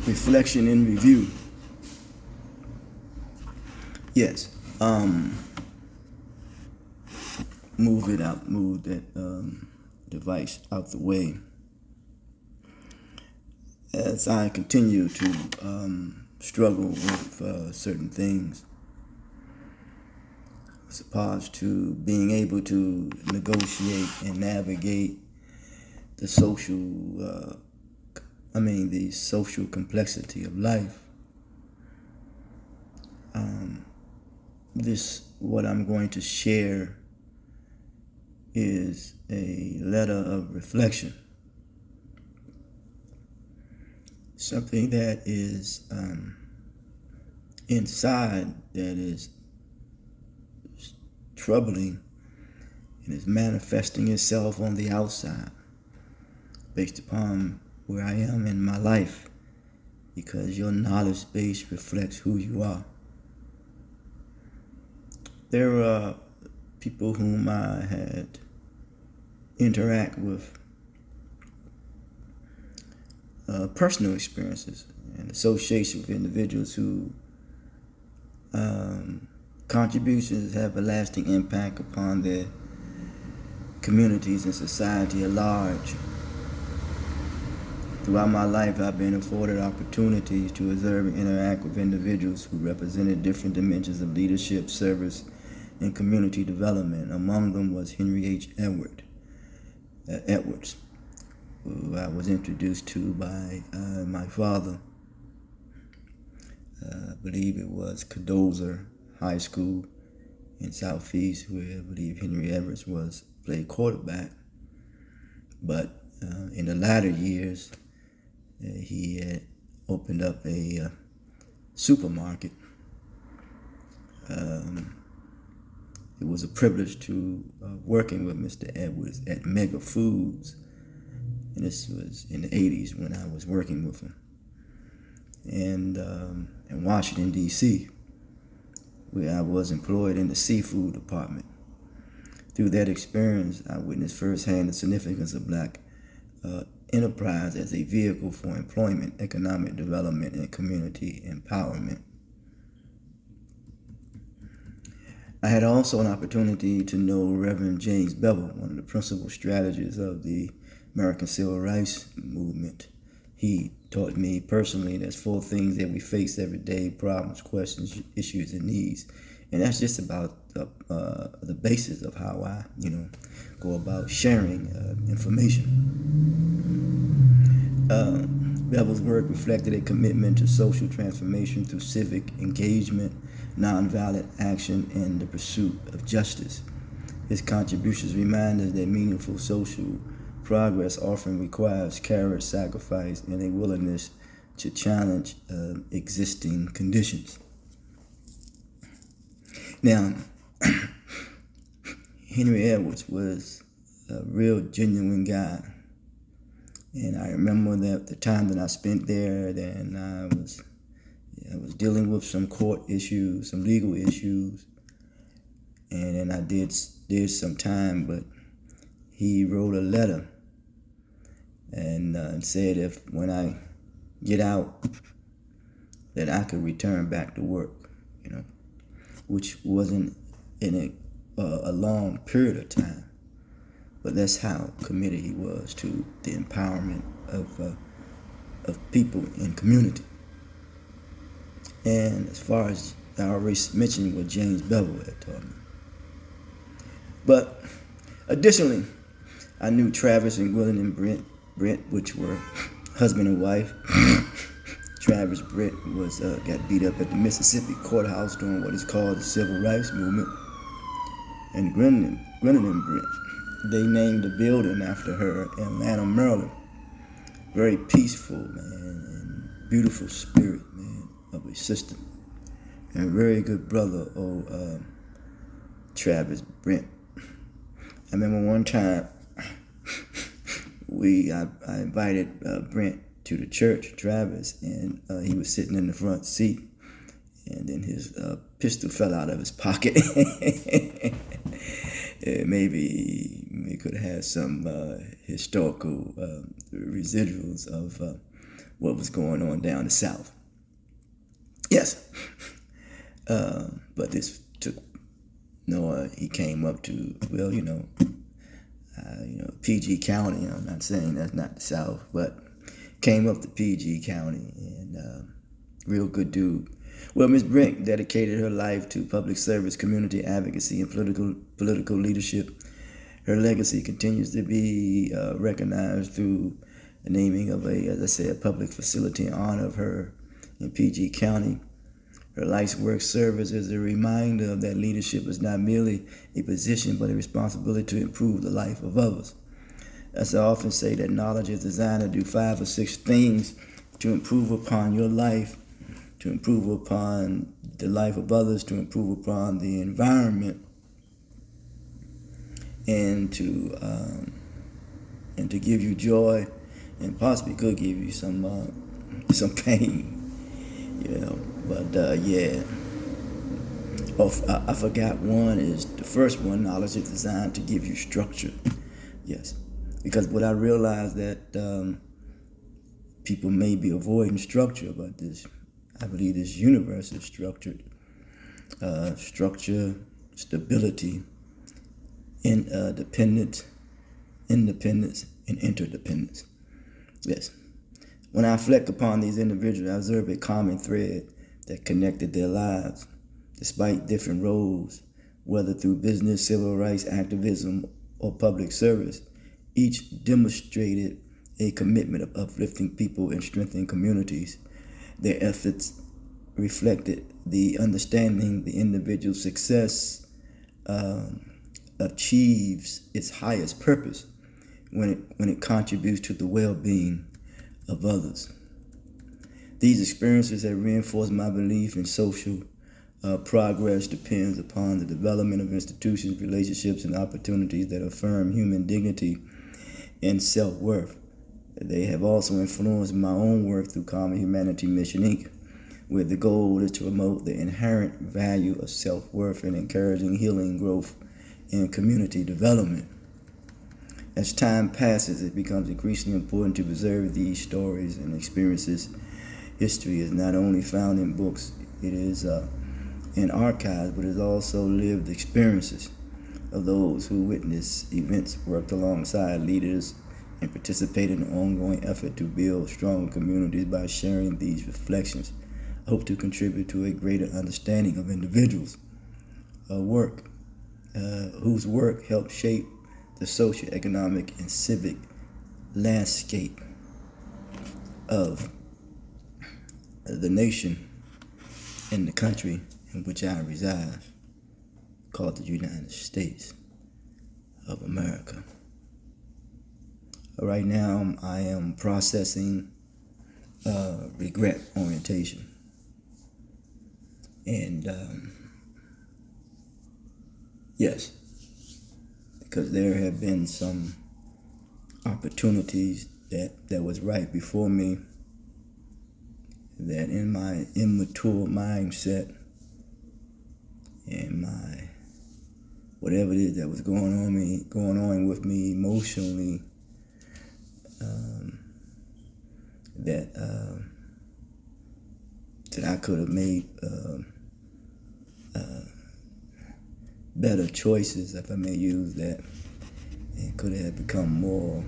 reflection and review. Yes. Move that device out the way. As I continue to struggle with certain things, as opposed to being able to negotiate and navigate the social complexity of life. What I'm going to share is a letter of reflection. Something that is inside that is troubling and is manifesting itself on the outside based upon where I am in my life, because your knowledge base reflects who you are. There are people whom I had interact with personal experiences and association with individuals who contributions have a lasting impact upon their communities and society at large. Throughout my life, I've been afforded opportunities to observe and interact with individuals who represented different dimensions of leadership, service, and community development. Among them was Henry H. Edwards, who I was introduced to by my father. I believe it was Cadoza High School in Southeast, where I believe Henry Edwards played quarterback. But in the latter years, he had opened up a supermarket. It was a privilege to working with Mr. Edwards at Mega Foods, and this was in the 80s when I was working with him. And in Washington, D.C., where I was employed in the seafood department. Through that experience, I witnessed firsthand the significance of Black enterprise as a vehicle for employment, economic development, and community empowerment. I had also an opportunity to know Reverend James Bevel, one of the principal strategists of the American Civil Rights Movement. He taught me personally there's 4 things that we face every day: problems, questions, issues, and needs. And that's just about the basis of how I, go about sharing information. Bevel's work reflected a commitment to social transformation through civic engagement, nonviolent action, and the pursuit of justice. His contributions remind us that meaningful social progress often requires courage, sacrifice, and a willingness to challenge existing conditions. Now, Henry Edwards was a real genuine guy. And I remember that the time that I spent there, then I was dealing with some court issues, some legal issues, and then I did some time, but he wrote a letter and said if when I get out that I could return back to work, which wasn't in a long period of time. But that's how committed he was to the empowerment of people in community. And as far as I already mentioned what James Bevel had taught me. But additionally, I knew Travis and Gwilyn and Brent, which were husband and wife. Travis Brent got beat up at the Mississippi courthouse during what is called the Civil Rights Movement. And Gwilyn and Brent, they named the building after her in Atlanta, Maryland. Very peaceful, man, and beautiful spirit, man, of a sister. And very good brother, Travis Brent. I remember one time I invited Brent to the church, Travis, and he was sitting in the front seat, and then his pistol fell out of his pocket. Maybe he could have had some historical residuals of what was going on down the South. Yes. But this took Noah. He came up to, well, PG County. I'm not saying that's not the South, but came up to PG County, and real good dude. Well, Miss Brink dedicated her life to public service, community advocacy, and political leadership. Her legacy continues to be recognized through the naming of a public facility in honor of her in PG County. Her life's work serves as a reminder that leadership is not merely a position, but a responsibility to improve the life of others. As I often say, that knowledge is designed to do 5 or 6 things to improve upon your life, to improve upon the life of others, to improve upon the environment, and to give you joy, and possibly could give you some pain. But yeah. Oh, I forgot one is the first one. Knowledge is designed to give you structure. Yes, because what I realized that people may be avoiding structure, but I believe this universe is structured. Structure, stability, independence, and interdependence. Yes. When I reflect upon these individuals, I observe a common thread that connected their lives, despite different roles, whether through business, civil rights activism, or public service. Each demonstrated a commitment of uplifting people and strengthening communities. Their efforts reflected the understanding the individual success achieves its highest purpose when it contributes to the well-being of others. These experiences have reinforced my belief in social progress depends upon the development of institutions, relationships, and opportunities that affirm human dignity and self-worth. They have also influenced my own work through Common Humanity Mission, Inc., where the goal is to promote the inherent value of self-worth and encouraging healing, growth, and community development. As time passes, it becomes increasingly important to preserve these stories and experiences. History is not only found in books, it is in archives, but is also lived experiences of those who witnessed events, worked alongside leaders, and participated in an ongoing effort to build strong communities. By sharing these reflections, I hope to contribute to a greater understanding of individuals' work, whose work helped shape the social, economic, and civic landscape of the nation and the country in which I reside, called the United States of America. Right now, I am processing regret orientation. And yes, because there have been some opportunities that was right before me, that in my immature mindset and my whatever it is that was going on with me emotionally, that I could have made better choices, if I may use that, and could have become more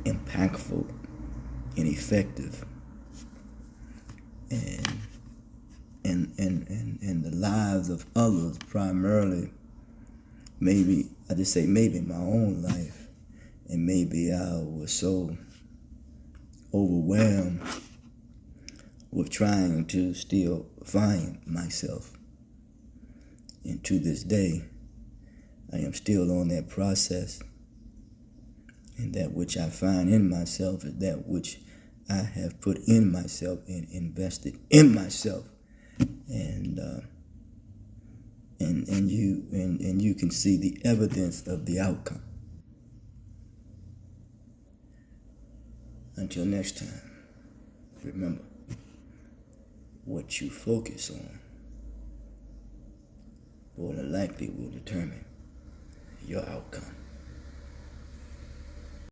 impactful and effective in the lives of others, primarily. Maybe I just say maybe in my own life, and maybe I was so overwhelmed with trying to still find myself. And to this day, I am still on that process. And that which I find in myself is that which I have put in myself and invested in myself. And you can see the evidence of the outcome. Until next time, remember, what you focus on more than likely will determine your outcome.